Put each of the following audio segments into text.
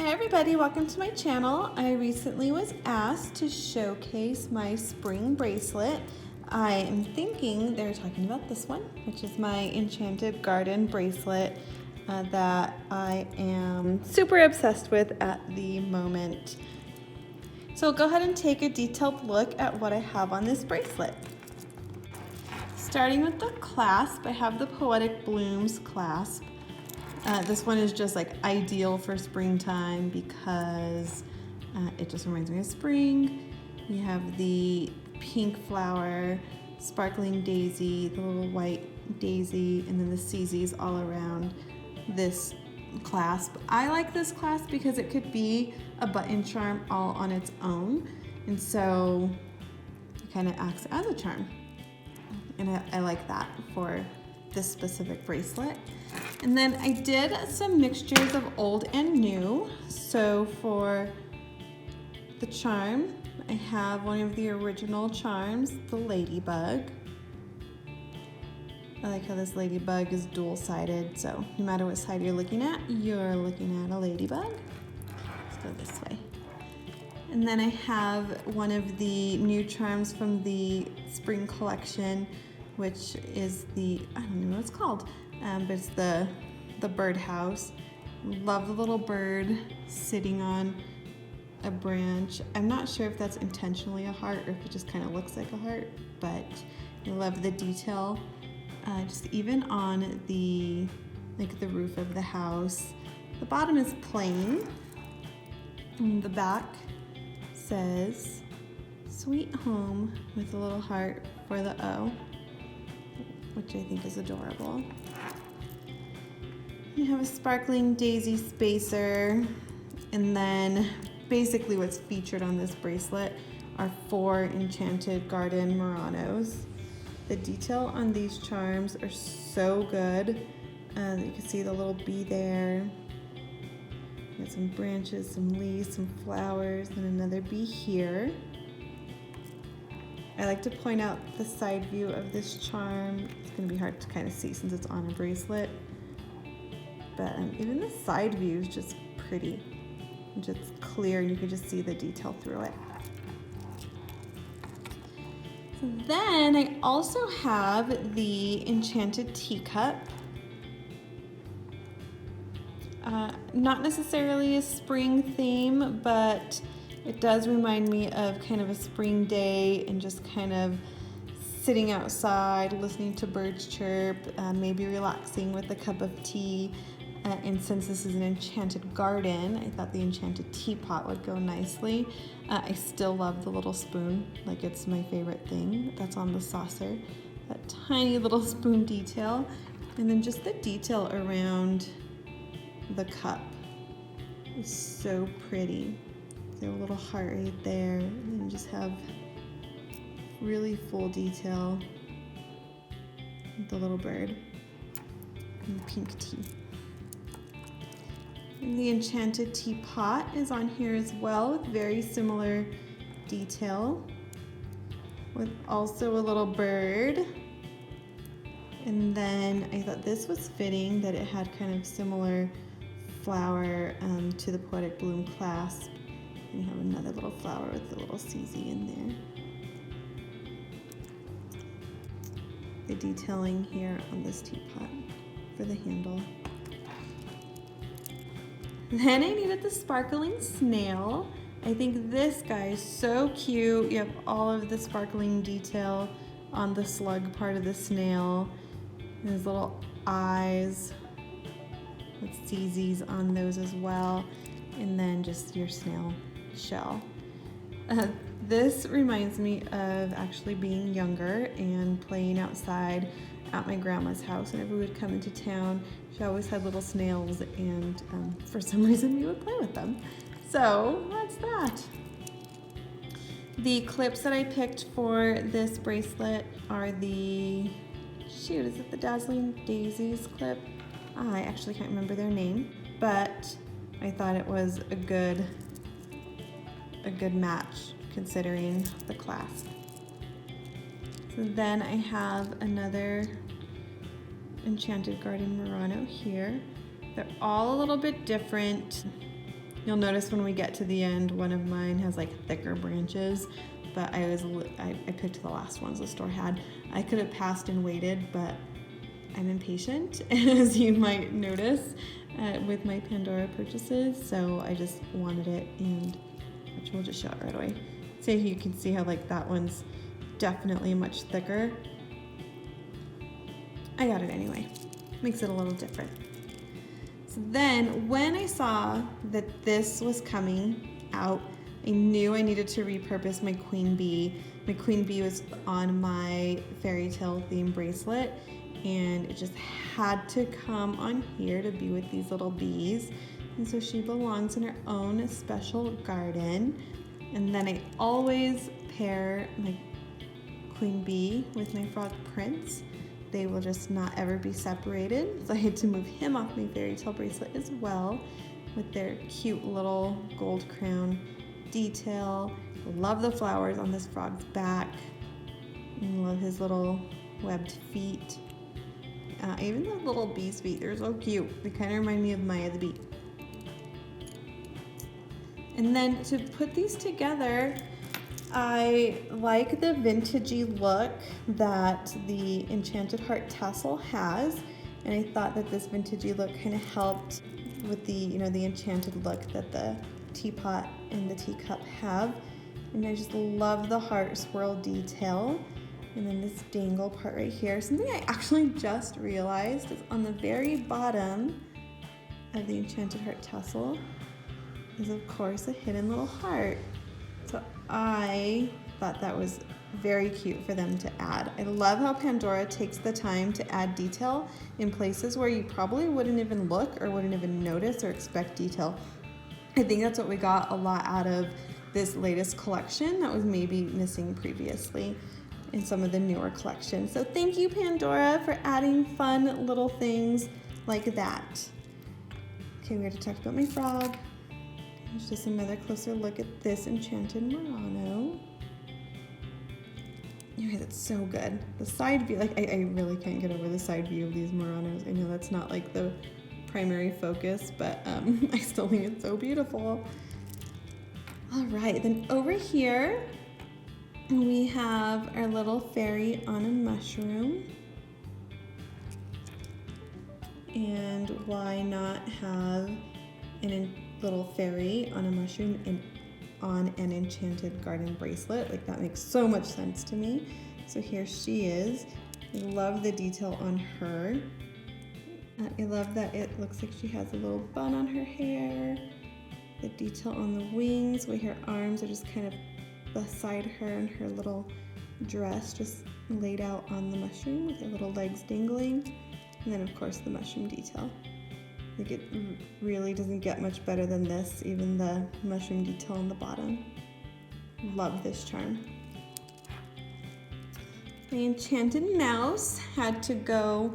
Hi everybody, welcome to my channel. I recently was asked to showcase my spring bracelet. I am thinking they're talking about this one, which is my Enchanted Garden bracelet that I am super obsessed with at the moment. So I'll go ahead and take a detailed look at what I have on this bracelet. Starting with the clasp, I have the Poetic Blooms clasp. This one is just like ideal for springtime because it just reminds me of spring. We have the pink flower, sparkling daisy, the little white daisy, and then the CZs all around this clasp. I like this clasp because it could be a button charm all on its own, and so it kind of acts as a charm. And I like that for this specific bracelet. And then I did some mixtures of old and new. So for the charm, I have one of the original charms, the ladybug. I like how this ladybug is dual-sided, so no matter what side you're looking at a ladybug. Let's go this way. And then I have one of the new charms from the spring collection, which is the, I don't know what it's called, but it's the birdhouse. Love the little bird sitting on a branch. I'm not sure if that's intentionally a heart or if it just kind of looks like a heart, but I love the detail. Just even on the roof of the house. The bottom is plain. And the back says "Sweet Home" with a little heart for the O, which I think is adorable. You have a sparkling daisy spacer, and then basically what's featured on this bracelet are 4 Enchanted Garden Muranos. The detail on these charms are so good. You can see the little bee there. You got some branches, some leaves, some flowers, and another bee here. I like to point out the side view of this charm. It's going to be hard to kind of see since it's on a bracelet. But even the side view is just pretty. It's just clear and you can just see the detail through it. So then I also have the Enchanted Teacup. Not necessarily a spring theme, but it does remind me of kind of a spring day and just kind of sitting outside, listening to birds chirp, maybe relaxing with a cup of tea. And since this is an enchanted garden, I thought the Enchanted Teapot would go nicely. I still love the little spoon, like it's my favorite thing that's on the saucer. That tiny little spoon detail. And then just the detail around the cup is so pretty. There's a little heart right there, and then just have really full detail with the little bird and the pink tea. And the Enchanted Teapot is on here as well with very similar detail, with also a little bird. And then I thought this was fitting that it had kind of similar flower to the Poetic Bloom clasp. And you have another little flower with the little CZ in there. The detailing here on this teapot for the handle. Then I needed the sparkling snail. I think this guy is so cute. You have all of the sparkling detail on the slug part of the snail. And his little eyes with CZs on those as well. And then just your snail shell. This reminds me of actually being younger and playing outside at my grandma's house. Whenever we would come into town, she always had little snails, and for some reason we would play with them. So that's that. The clips that I picked for this bracelet are the, is it the Dazzling Daisies clip? I actually can't remember their name, but I thought it was a good match considering the clasp. So then I have another Enchanted Garden Murano here. They're all a little bit different. You'll notice when we get to the end, one of mine has like thicker branches, but I picked the last ones the store had. I could have passed and waited, but I'm impatient, as you might notice with my Pandora purchases, so I just wanted it, and which we'll just show it right away. So you can see how like that one's definitely much thicker. I got it anyway. Makes it a little different. So then when I saw that this was coming out, I knew I needed to repurpose my queen bee. My queen bee was on my fairy tale theme bracelet, and it just had to come on here to be with these little bees. And so she belongs in her own special garden. And then I always pair my queen bee with my frog prince. They will just not ever be separated. So I had to move him off my fairy tale bracelet as well, with their cute little gold crown detail. Love the flowers on this frog's back. And love his little webbed feet. Even the little bee's feet, they're so cute. They kind of remind me of Maya the bee. And then to put these together, I like the vintagey look that the Enchanted Heart tassel has, and I thought that this vintagey look kind of helped with the, the enchanted look that the teapot and the teacup have. And I just love the heart swirl detail. And then this dangle part right here. Something I actually just realized is on the very bottom of the Enchanted Heart tassel is of course a hidden little heart. So I thought that was very cute for them to add. I love how Pandora takes the time to add detail in places where you probably wouldn't even look or wouldn't even notice or expect detail. I think that's what we got a lot out of this latest collection that was maybe missing previously in some of the newer collections. So thank you, Pandora, for adding fun little things like that. Okay, we already talked about my frog. There's just another closer look at this Enchanted Murano. Yeah, that's so good. The side view, like I really can't get over the side view of these Muranos. I know that's not like the primary focus, but I still think it's so beautiful. All right, then over here, we have our little fairy on a mushroom. And why not have a little fairy on a mushroom and on an Enchanted Garden bracelet? Like, that makes so much sense to me. So here she is. I love the detail on her. I love that it looks like she has a little bun on her hair. The detail on the wings, where her arms are just kind of beside her, and her little dress just laid out on the mushroom with her little legs dangling. And then of course the mushroom detail. Like, it really doesn't get much better than this, even the mushroom detail on the bottom. Love this charm. My Enchanted Mouse had to go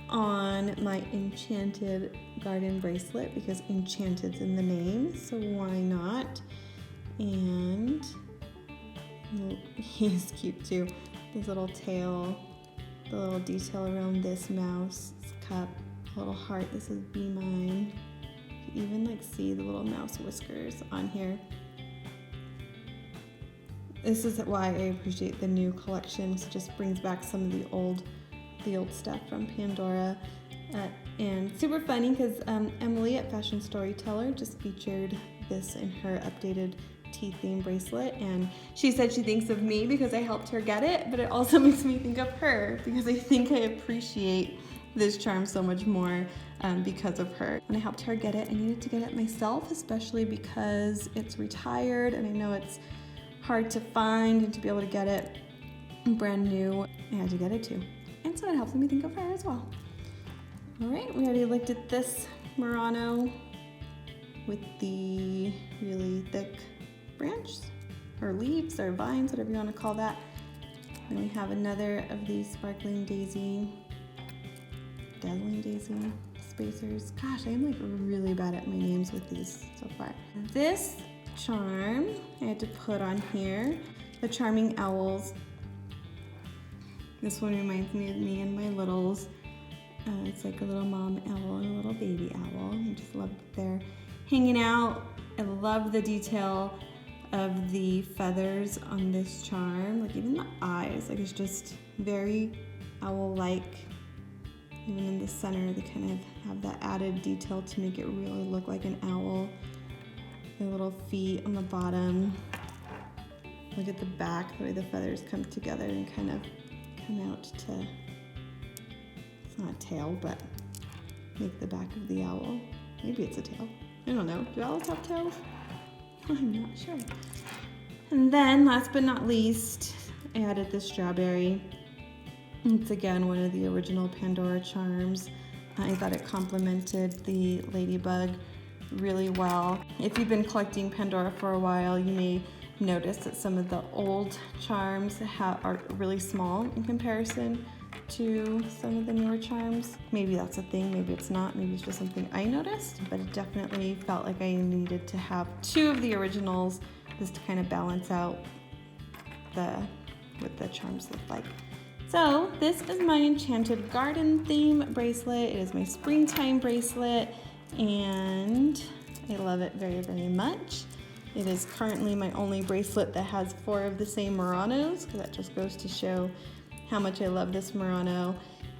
on my Enchanted Garden bracelet because Enchanted's in the name, so why not? And he's cute too. His little tail, the little detail around this mouse cup, a little heart. This is Be Mine. You can even like see the little mouse whiskers on here. This is why I appreciate the new collections. It just brings back some of the old stuff from Pandora. And super funny because Emily at Fashion Storyteller just featured this in her updated tea theme bracelet, and she said she thinks of me because I helped her get it, but it also makes me think of her because I think I appreciate this charm so much more because of her. When I helped her get it, I needed to get it myself, especially because it's retired and I know it's hard to find, and to be able to get it brand new, I had to get it too. And so it helps me think of her as well. All right, we already looked at this Murano with the really thick branch, or leaves, or vines, whatever you want to call that. And we have another of these Sparkling Daisy, Dazzling Daisy spacers. Gosh, I am like really bad at my names with these so far. This charm I had to put on here, the Charming Owls. This one reminds me of me and my littles. It's like a little mom owl and a little baby owl. I just love that they're hanging out I love the detail of the feathers on this charm, like even the eyes, like it's just very owl-like. Even in the center, they kind of have that added detail to make it really look like an owl. The little feet on the bottom. Look at the back, the way the feathers come together and kind of come out to, it's not a tail, but make the back of the owl. Maybe it's a tail. I don't know. Do owls have tails? I'm not sure. And then, last but not least, I added the strawberry. It's again one of the original Pandora charms. I thought it complemented the ladybug really well. If you've been collecting Pandora for a while, you may notice that some of the old charms are really small in comparison to some of the newer charms. Maybe that's a thing, maybe it's not, maybe it's just something I noticed, but it definitely felt like I needed to have two of the originals just to kind of balance out what the charms look like. So this is my Enchanted Garden theme bracelet. It is my springtime bracelet and I love it very, very much. It is currently my only bracelet that has 4 of the same Muranos, because that just goes to show how much I love this Murano.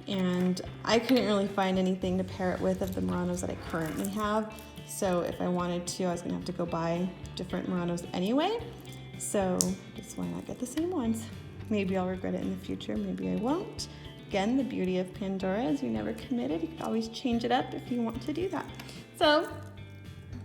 And I couldn't really find anything to pair it with of the Muranos that I currently have. So if I wanted to, I was gonna have to go buy different Muranos anyway. So just why not get the same ones? Maybe I'll regret it in the future, maybe I won't. Again, the beauty of Pandora is you're never committed. You can always change it up if you want to do that. So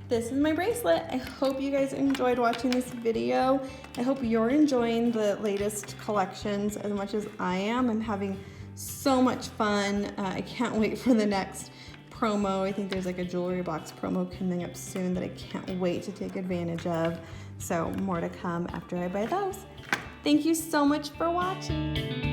this is my bracelet. I hope you guys enjoyed watching this video. I hope you're enjoying the latest collections as much as I am. I'm having so much fun. I can't wait for the next promo. I think there's like a jewelry box promo coming up soon that I can't wait to take advantage of. So more to come after I buy those. Thank you so much for watching.